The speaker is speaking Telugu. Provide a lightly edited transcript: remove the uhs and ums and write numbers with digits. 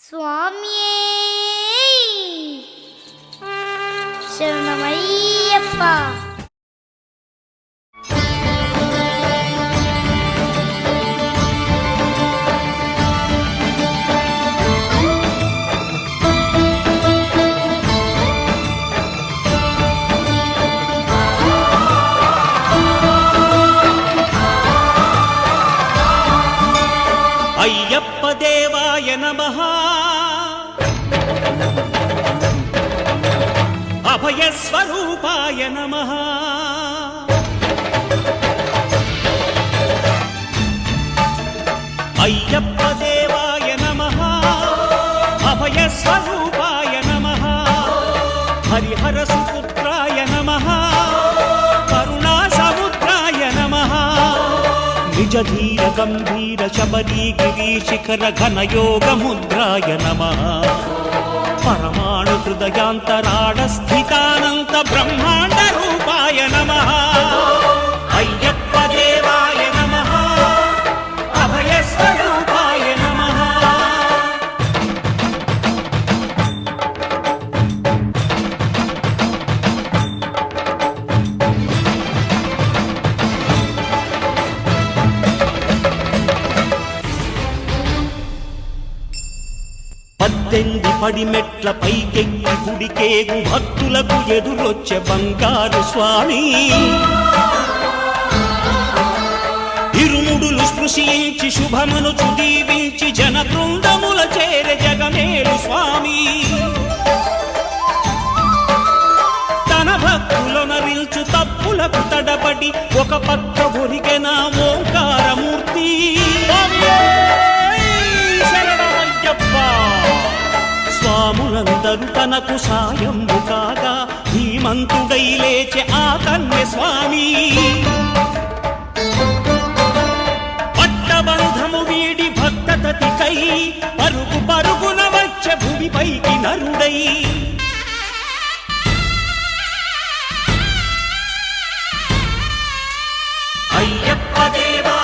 స్వామియే శరణమయ్యప్ప. అయ్యప్ప దేవాయ నమః, అభయ స్వరూపాయ నమః. అయ్యప్ప దేవాయ నమః, అభయ స్వరూపాయ నమః. హరిహర సుపుత్రాయ నమః, కరుణా సముద్రాయ నమః. నిజ ధీర గంభీర శబరీ గిరి శిఖర ఘన యోగ ముద్రాయ నమః. పరమాణు హృదయాంతరాడ స్థితానంత బ్రహ్మాండ రూపాయ నమః. అయ్యప్ప దేవాయ నమః, అభయ స్వరూపాయ నమః. పద్దెంది పడిమెట్ల పైకెక్కి గుడికేగు భక్తులకు ఎదురొచ్చే బంగారు స్వామి. ఇరుముడులు స్పృశించి శుభమనుచు దీవించి జన బృందముల చేరే జగమేలు స్వామి. తన భక్తులనరిల్చు తప్పులకు తడబడి ఒక పక్క ఒరిగెన ఓంకారమూర్తి. స్వాములందరూ తనకు సాయము కాగా ధీమంతుడై లేచే ఆ కన్య స్వామి. పట్టబంధము వీడి భక్తతతికై పరుగు పరుగున వచ్చే భూమిపైకి నరుడై. అయ్యప్ప దేవా